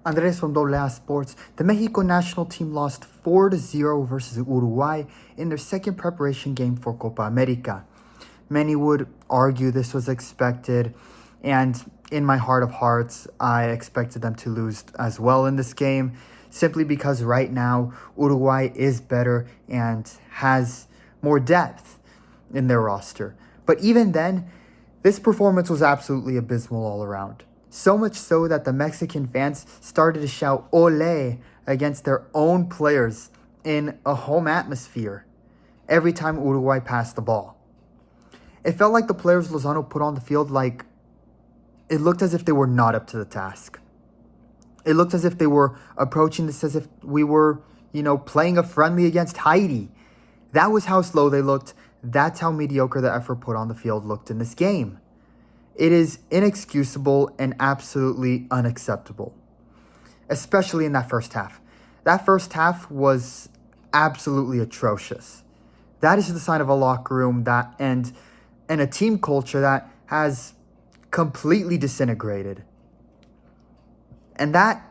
Andres from AA Sports. The Mexico national team lost 4-0 versus Uruguay in their second preparation game for Copa América. Many would argue this was expected, and in my heart of hearts, I expected them to lose as well in this game, simply because right now Uruguay is better and has more depth in their roster. But even then, this performance was absolutely abysmal all around. So much so that the Mexican fans started to shout "Ole" against their own players in a home atmosphere every time Uruguay passed the ball. It felt like the players Lozano put on the field it looked as if they were not up to the task. It looked as if they were approaching this as if we were, playing a friendly against Haiti. That was how slow they looked. That's how mediocre the effort put on the field looked in this game. It is inexcusable and absolutely unacceptable, especially in that first half. That first half was absolutely atrocious. That is the sign of a locker room and a team culture that has completely disintegrated. And that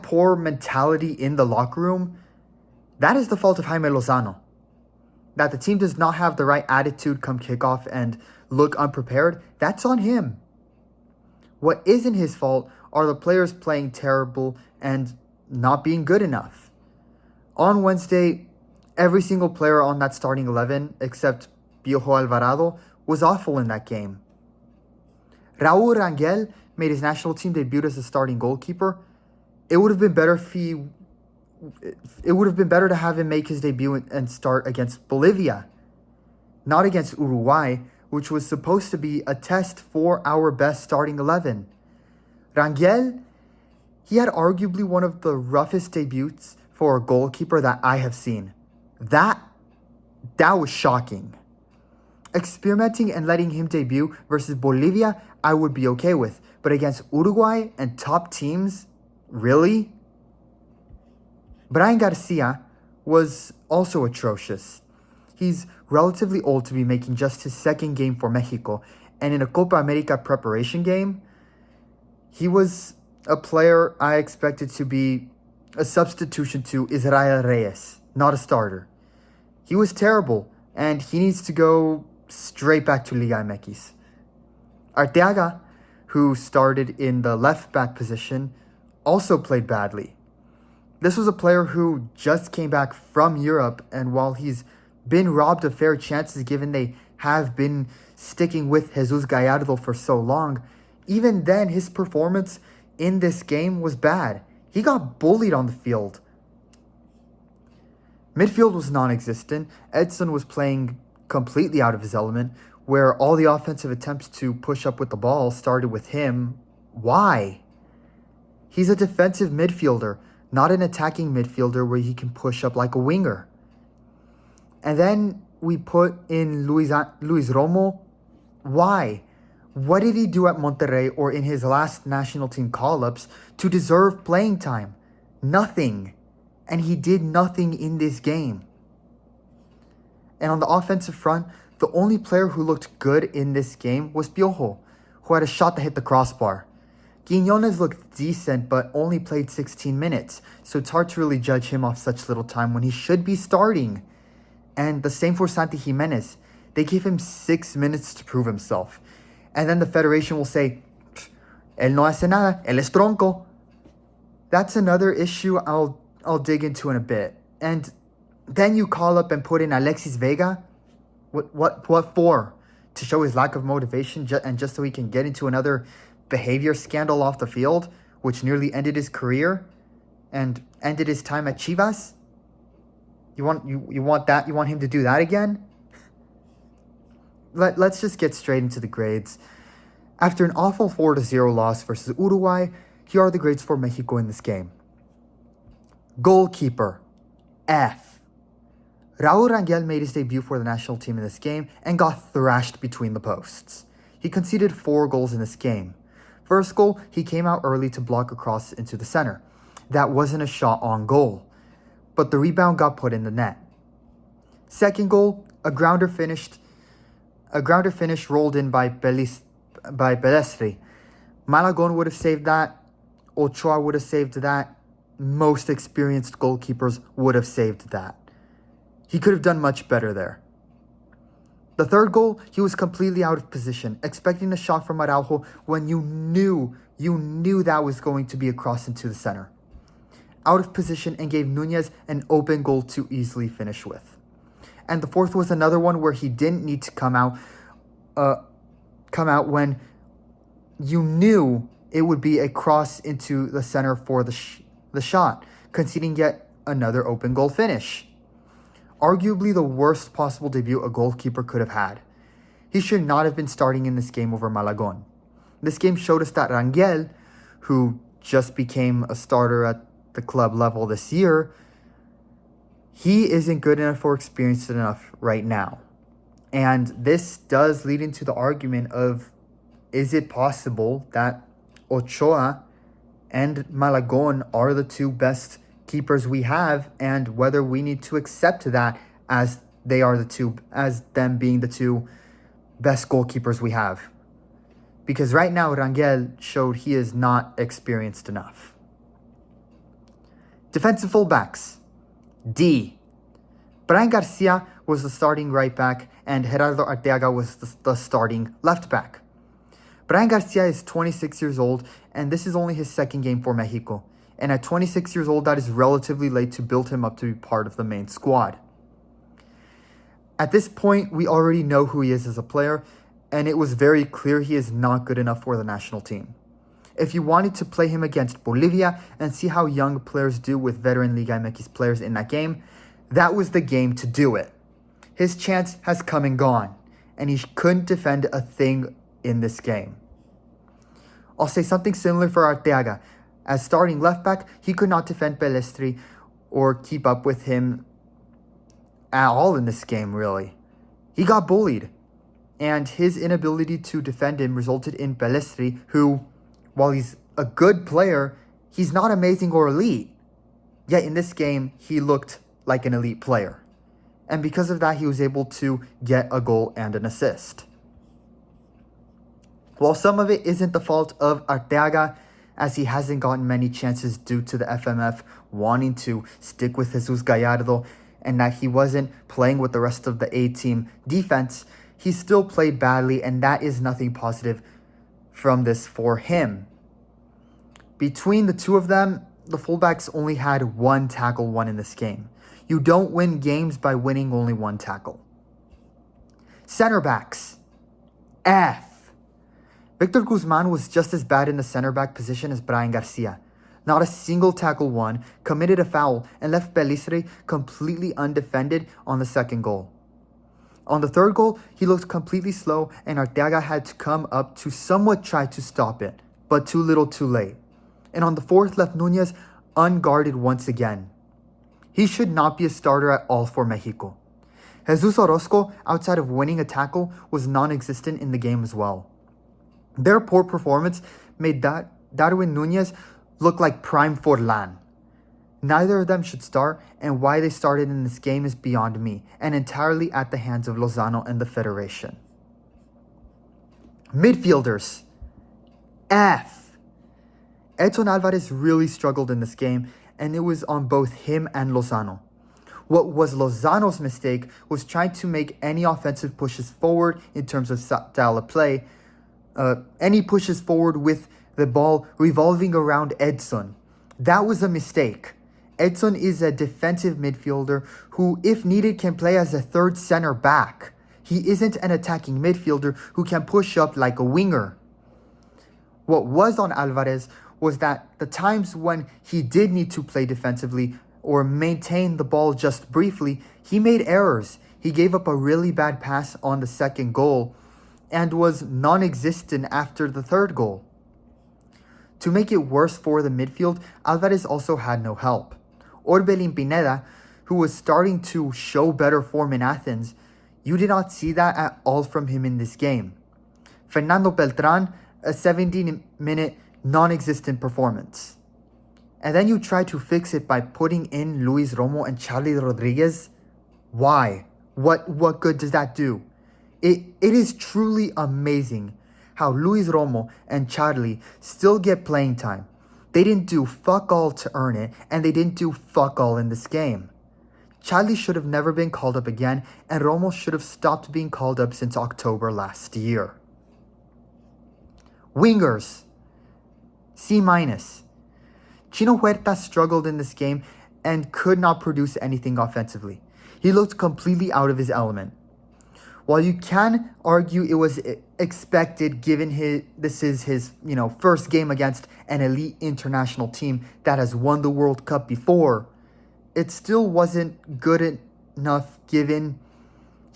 poor mentality in the locker room, that is the fault of Jaime Lozano. That the team does not have the right attitude come kickoff and look unprepared, that's on him. What isn't his fault are the players playing terrible and not being good enough. On Wednesday, every single player on that starting 11, except Piojo Alvarado, was awful in that game. Raul Rangel made his national team debut as a starting goalkeeper. It would have been better to have him make his debut and start against Bolivia, not against Uruguay, which was supposed to be a test for our best starting 11. Rangel, he had arguably one of the roughest debuts for a goalkeeper that I have seen. That was shocking. Experimenting and letting him debut versus Bolivia, I would be okay with. But against Uruguay and top teams, really? Brian Garcia was also atrocious. He's relatively old to be making just his second game for Mexico, and in a Copa América preparation game, he was a player I expected to be a substitution to Israel Reyes, not a starter. He was terrible, and he needs to go straight back to Liga MX. Arteaga, who started in the left-back position, also played badly. This was a player who just came back from Europe, and while he's been robbed of fair chances given they have been sticking with Jesus Gallardo for so long, even then his performance in this game was bad. He got bullied on the field. Midfield was non-existent. Edson was playing completely out of his element, where all the offensive attempts to push up with the ball started with him. Why? He's a defensive midfielder, not an attacking midfielder where he can push up like a winger. And then we put in Luis Romo. Why? What did he do at Monterrey or in his last national team call-ups to deserve playing time? Nothing. And he did nothing in this game. And on the offensive front, the only player who looked good in this game was Piojo, who had a shot that hit the crossbar. Quiñones looked decent, but only played 16 minutes, so it's hard to really judge him off such little time when he should be starting. And the same for Santi Jimenez. They gave him 6 minutes to prove himself. And then the federation will say, él no hace nada, él es tronco. That's another issue I'll dig into in a bit. And then you call up and put in Alexis Vega. What for? To show his lack of motivation and just so he can get into another behavior scandal off the field, which nearly ended his career and ended his time at Chivas? You want that? You want him to do that again? Let's just get straight into the grades. After an awful 4-0 loss versus Uruguay, here are the grades for Mexico in this game. Goalkeeper, F. Raul Rangel made his debut for the national team in this game and got thrashed between the posts. He conceded 4 goals in this game. First goal, he came out early to block a cross into the center. That wasn't a shot on goal, but the rebound got put in the net. Second goal, a grounder finish rolled in by Pelistri. Malagón would have saved that, Ochoa would have saved that. Most experienced goalkeepers would have saved that. He could have done much better there. The third goal, he was completely out of position, expecting a shot from Araujo when you knew that was going to be a cross into the center. Out of position and gave Nunez an open goal to easily finish with. And the fourth was another one where he didn't need to come out when you knew it would be a cross into the center for the shot, conceding yet another open goal finish. Arguably the worst possible debut a goalkeeper could have had. He should not have been starting in this game over Malagon. This game showed us that Rangel, who just became a starter at the club level this year, he isn't good enough or experienced enough right now. And this does lead into the argument of, is it possible that Ochoa and Malagon are the two best keepers we have, and whether we need to accept that as them being the two best goalkeepers we have? Because right now Rangel showed he is not experienced enough. Defensive fullbacks. D. Brian Garcia was the starting right back and Gerardo Arteaga was the starting left back. Brian Garcia is 26 years old and this is only his second game for Mexico. And at 26 years old, that is relatively late to build him up to be part of the main squad. At this point, we already know who he is as a player, and it was very clear he is not good enough for the national team. If you wanted to play him against Bolivia and see how young players do with veteran Liga MX players in that game, that was the game to do it. His chance has come and gone, and he couldn't defend a thing in this game. I'll say something similar for Arteaga. As starting left back, he could not defend Pelestri or keep up with him at all in this game, really. He got bullied, and his inability to defend him resulted in Pelestri, who, while he's a good player, he's not amazing or elite. Yet in this game, he looked like an elite player. And because of that, he was able to get a goal and an assist. While some of it isn't the fault of Arteaga, as he hasn't gotten many chances due to the FMF wanting to stick with Jesus Gallardo and that he wasn't playing with the rest of the A-team defense, he still played badly, and that is nothing positive from this for him. Between the two of them, the fullbacks only had one tackle won in this game. You don't win games by winning only one tackle. Center backs. F. Victor Guzman was just as bad in the center back position as Brian Garcia. Not a single tackle won, committed a foul, and left Pelistri completely undefended on the second goal. On the third goal, he looked completely slow, and Arteaga had to come up to somewhat try to stop it, but too little too late. And on the fourth, left Nunez unguarded once again. He should not be a starter at all for Mexico. Jesus Orozco, outside of winning a tackle, was non-existent in the game as well. Their poor performance made Darwin Nunez look like prime Forlan. Neither of them should start, and why they started in this game is beyond me, and entirely at the hands of Lozano and the Federation. Midfielders. F. Edson Alvarez really struggled in this game, and it was on both him and Lozano. What was Lozano's mistake was trying to make any offensive pushes forward in terms of style of play, any pushes forward with the ball revolving around Edson. That was a mistake. Edson is a defensive midfielder who, if needed, can play as a third center back. He isn't an attacking midfielder who can push up like a winger. What was on Alvarez was that the times when he did need to play defensively or maintain the ball just briefly, he made errors. He gave up a really bad pass on the second goal and was non-existent after the third goal. To make it worse for the midfield, Alvarez also had no help. Orbelin Pineda, who was starting to show better form in Athens, you did not see that at all from him in this game. Fernando Beltran, a 17-minute non-existent performance. And then you try to fix it by putting in Luis Romo and Charlie Rodriguez. Why? What good does that do? It is truly amazing how Luis Romo and Charlie still get playing time. They didn't do fuck all to earn it, and they didn't do fuck all in this game. Charlie should have never been called up again, and Romo should have stopped being called up since October last year. Wingers, C-. Chino Huerta struggled in this game and could not produce anything offensively. He looked completely out of his element. While you can argue it was expected given this is his first game against an elite international team that has won the World Cup before, it still wasn't good enough given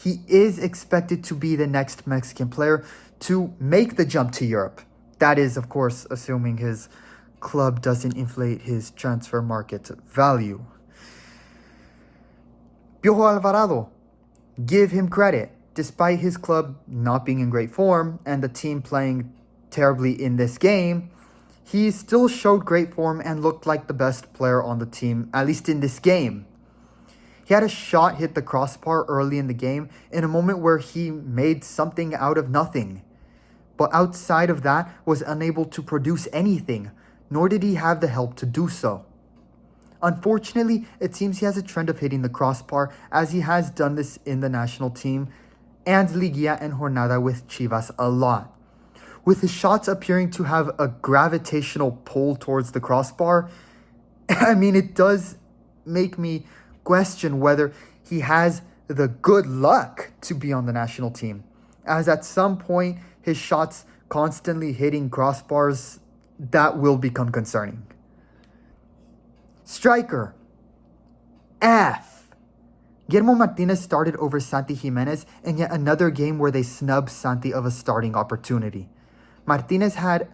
he is expected to be the next Mexican player to make the jump to Europe. That is, of course, assuming his club doesn't inflate his transfer market value. Piojo Alvarado, give him credit. Despite his club not being in great form and the team playing terribly in this game, he still showed great form and looked like the best player on the team, at least in this game. He had a shot hit the crossbar early in the game in a moment where he made something out of nothing. But outside of that, was unable to produce anything, nor did he have the help to do so. Unfortunately, it seems he has a trend of hitting the crossbar, as he has done this in the national team and Liguilla and Jornada with Chivas a lot. With his shots appearing to have a gravitational pull towards the crossbar, it does make me question whether he has the good luck to be on the national team, as at some point his shots constantly hitting crossbars, that will become concerning. Striker, F. Guillermo Martinez started over Santi Jimenez in yet another game where they snubbed Santi of a starting opportunity. Martinez had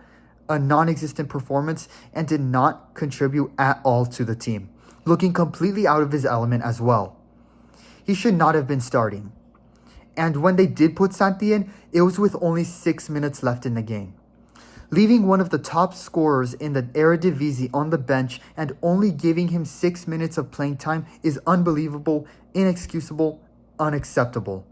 a non-existent performance and did not contribute at all to the team, looking completely out of his element as well. He should not have been starting. And when they did put Santi in, it was with only 6 minutes left in the game. Leaving one of the top scorers in the Eredivisie on the bench and only giving him 6 minutes of playing time is unbelievable, inexcusable, unacceptable.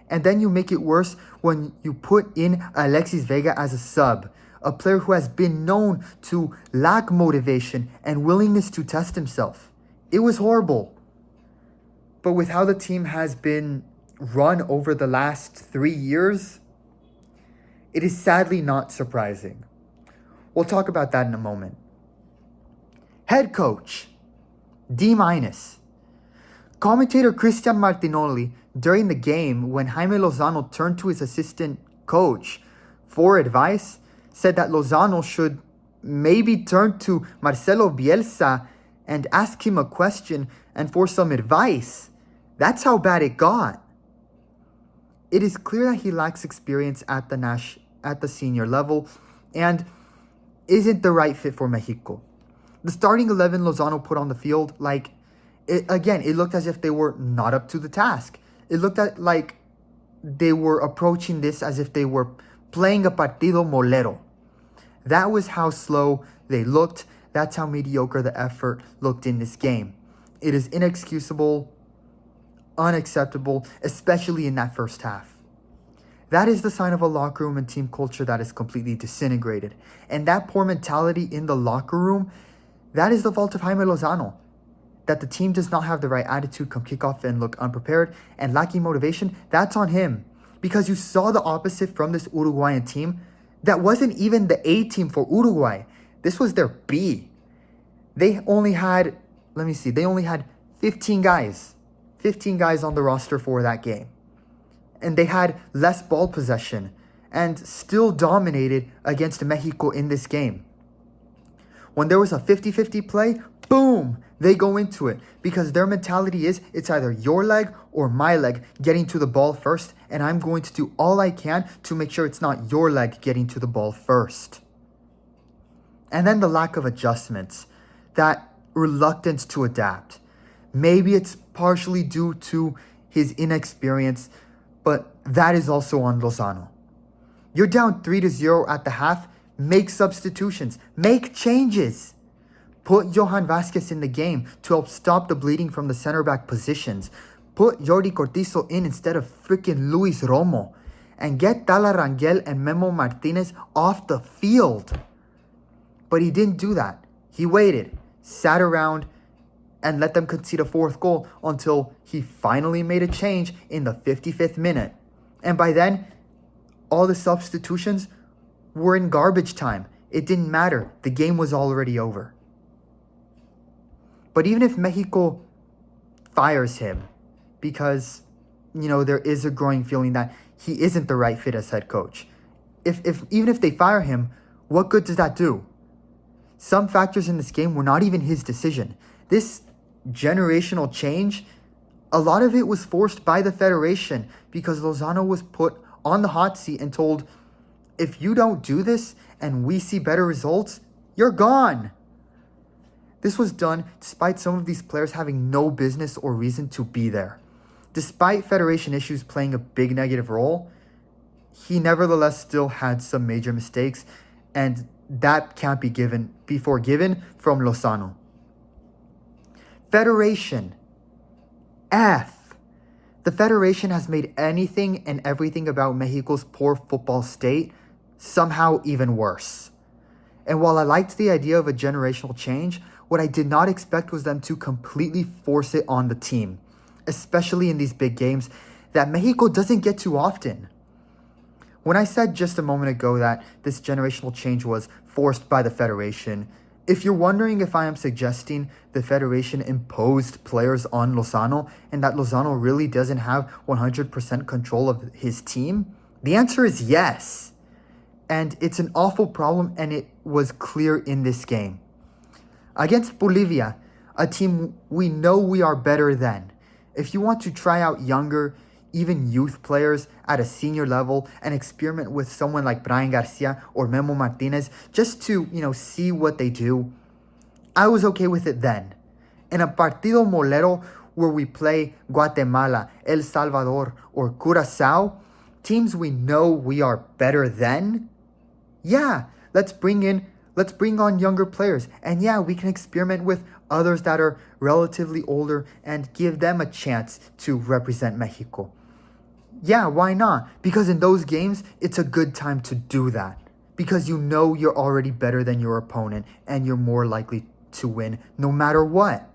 And then you make it worse when you put in Alexis Vega as a sub, a player who has been known to lack motivation and willingness to test himself. It was horrible. But with how the team has been run over the last 3 years, it is sadly not surprising. We'll talk about that in a moment. Head coach, D-. Commentator Cristian Martinoli, during the game when Jaime Lozano turned to his assistant coach for advice, said that Lozano should maybe turn to Marcelo Bielsa and ask him a question and for some advice. That's how bad it got. It is clear that he lacks experience at the senior level and isn't the right fit for Mexico. The starting 11 Lozano put on the field, it looked as if they were not up to the task. It looked like they were approaching this as if they were playing a partido molero. That was how slow they looked. That's how mediocre the effort looked in this game. It is inexcusable, unacceptable, especially in that first half. That is the sign of a locker room and team culture that is completely disintegrated. And that poor mentality in the locker room, that is the fault of Jaime Lozano. That the team does not have the right attitude come kickoff and look unprepared and lacking motivation, that's on him. Because you saw the opposite from this Uruguayan team that wasn't even the A team for Uruguay. This was their B. They only had 15 guys. 15 guys on the roster for that game. And they had less ball possession and still dominated against Mexico in this game. When there was a 50-50 play, boom, they go into it because their mentality is it's either your leg or my leg getting to the ball first, and I'm going to do all I can to make sure it's not your leg getting to the ball first. And then the lack of adjustments, that reluctance to adapt. Maybe it's partially due to his inexperience, but that is also on Lozano. You're down 3-0 at the half, make substitutions, make changes. Put Johan Vazquez in the game to help stop the bleeding from the center back positions. Put Jordi Cortizo in instead of freaking Luis Romo. And get Tala Rangel and Memo Martinez off the field. But he didn't do that. He waited, sat around, and let them concede a fourth goal until he finally made a change in the 55th minute. And by then, all the substitutions were in garbage time. It didn't matter. The game was already over. But even if Mexico fires him, because, there is a growing feeling that he isn't the right fit as head coach. Even if they fire him, what good does that do? Some factors in this game were not even his decision. This generational change, a lot of it was forced by the federation because Lozano was put on the hot seat and told, if you don't do this and we see better results, you're gone. This was done despite some of these players having no business or reason to be there. Despite federation issues playing a big negative role, he nevertheless still had some major mistakes, and that can't be forgiven from Lozano. Federation. F. The federation has made anything and everything about Mexico's poor football state somehow even worse. And while I liked the idea of a generational change, what I did not expect was them to completely force it on the team, especially in these big games that Mexico doesn't get too often. When I said just a moment ago that this generational change was forced by the federation, if you're wondering if I am suggesting the federation imposed players on Lozano and that Lozano really doesn't have 100% control of his team, the answer is yes. And it's an awful problem, and it was clear in this game. Against Bolivia, a team we know we are better than, if you want to try out younger, even youth players at a senior level and experiment with someone like Brian Garcia or Memo Martinez just to, see what they do, I was okay with it then. In a Partido Molero where we play Guatemala, El Salvador, or Curacao, teams we know we are better than, yeah, let's bring on younger players. And yeah, we can experiment with others that are relatively older and give them a chance to represent Mexico. Yeah, why not? Because in those games, it's a good time to do that. Because you're already better than your opponent and you're more likely to win no matter what.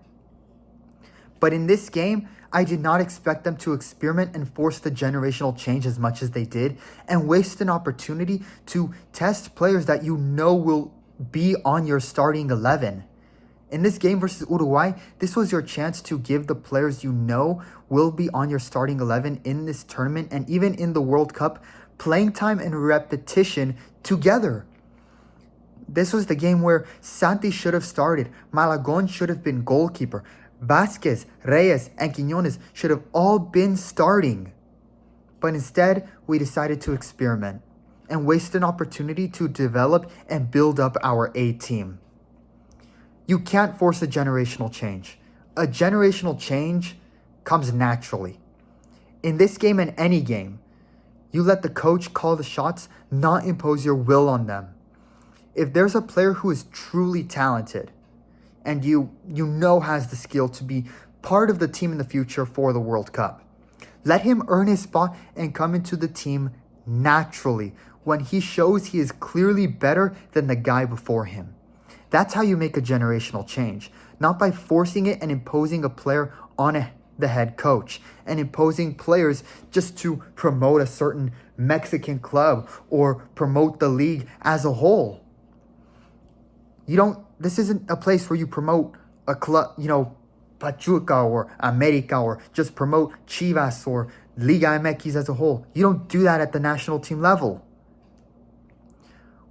But in this game, I did not expect them to experiment and force the generational change as much as they did and waste an opportunity to test players that will be on your starting 11. In this game versus Uruguay, this was your chance to give the players will be on your starting 11 in this tournament and even in the World Cup playing time and repetition together. This was the game where Santi should have started, Malagon should have been goalkeeper, Vasquez, Reyes, and Quiñones should have all been starting. But instead, we decided to experiment and waste an opportunity to develop and build up our A team. You can't force a generational change. A generational change comes naturally. In this game and any game, you let the coach call the shots, not impose your will on them. If there's a player who is truly talented and you has the skill to be part of the team in the future for the World Cup, let him earn his spot and come into the team naturally when he shows he is clearly better than the guy before him. That's how you make a generational change, not by forcing it and imposing a player on the head coach and imposing players just to promote a certain Mexican club or promote the league as a whole. This isn't a place where you promote a club, Pachuca or America, or just promote Chivas or Liga MX as a whole. You don't do that at the national team level.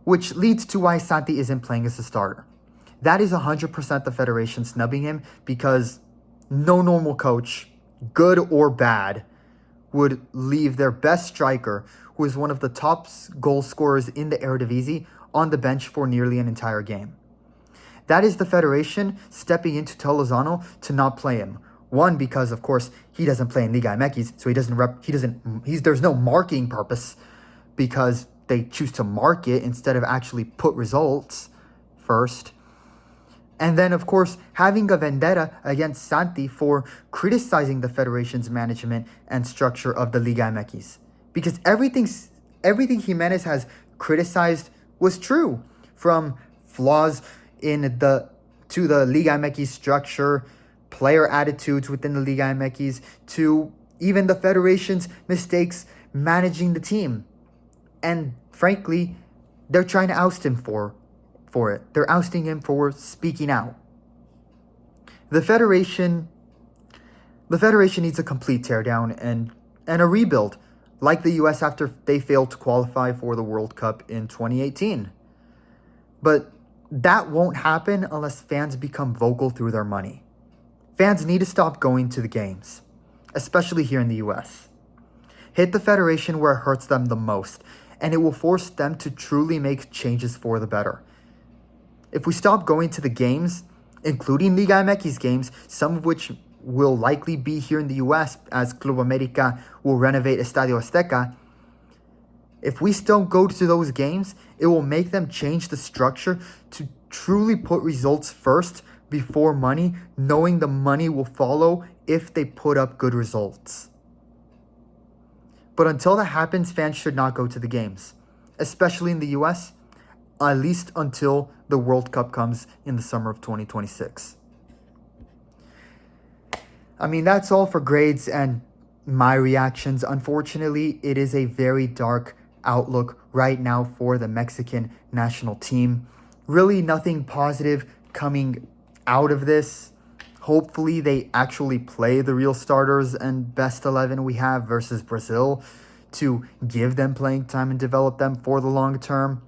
Which leads to why Santi isn't playing as a starter. That is 100% the federation snubbing him, because no normal coach, good or bad, would leave their best striker, who is one of the top goal scorers in the Eredivisie, on the bench for nearly an entire game. That is the federation stepping in to tell Lozano to not play him. One, because of course he doesn't play in Liga MX, so there's no marking purpose because they choose to mark it instead of actually put results first. And then, of course, having a vendetta against Santi for criticizing the federation's management and structure of the Liga MX. Because everything Jimenez has criticized was true. From flaws to the Liga MX structure, player attitudes within the Liga MX, to even the federation's mistakes managing the team. And frankly, they're trying to oust him for it. They're ousting him for speaking out. The federation needs a complete teardown and a rebuild, like the US after they failed to qualify for the World Cup in 2018. But that won't happen unless fans become vocal through their money. Fans need to stop going to the games, especially here in the US. Hit the federation where it hurts them the most, and it will force them to truly make changes for the better. If we stop going to the games, including Liga MX games, some of which will likely be here in the US as Club América will renovate Estadio Azteca, if we still go to those games, it will make them change the structure to truly put results first before money, knowing the money will follow if they put up good results. But until that happens, fans should not go to the games, especially in the US, at least until the World Cup comes in the summer of 2026. I mean, that's all for grades and my reactions. Unfortunately, it is a very dark outlook right now for the Mexican national team. Really nothing positive coming out of this. Hopefully they actually play the real starters and best 11 we have versus Brazil to give them playing time and develop them for the long term.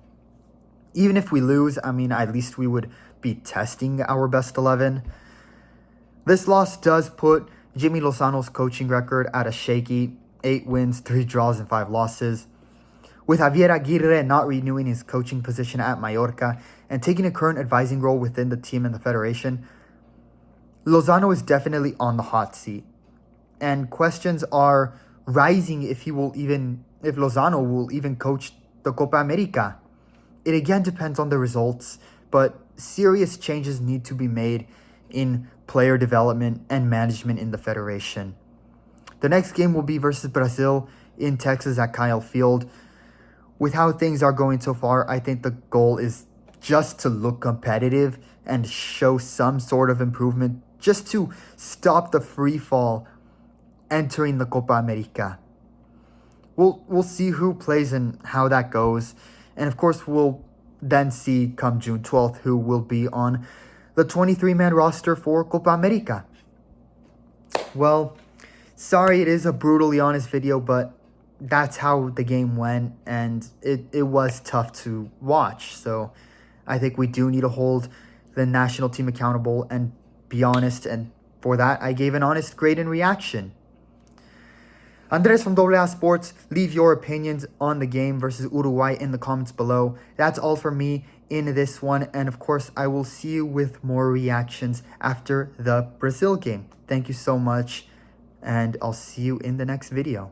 Even if we lose, I mean, at least we would be testing our best 11. This loss does put Jimmy Lozano's coaching record at a shaky 8 wins, 3 draws, and 5 losses. With Javier Aguirre not renewing his coaching position at Mallorca and taking a current advising role within the team and the federation, Lozano is definitely on the hot seat. And questions are rising if Lozano will even coach the Copa América. It again depends on the results, but serious changes need to be made in player development and management in the federation. The next game will be versus Brazil in Texas at Kyle Field. With how things are going so far, I think the goal is just to look competitive and show some sort of improvement, just to stop the free fall entering the Copa América. We'll see who plays and how that goes. And of course, we'll then see come June 12th who will be on the 23-man roster for Copa América. Well, sorry it is a brutally honest video, but that's how the game went, and it was tough to watch. So I think we do need to hold the national team accountable and be honest, and for that I gave an honest grade and reaction. Andres from AA Sports, leave your opinions on the game versus Uruguay in the comments below. That's all for me in this one, and of course I will see you with more reactions after the Brazil game. Thank you so much, and I'll see you in the next video.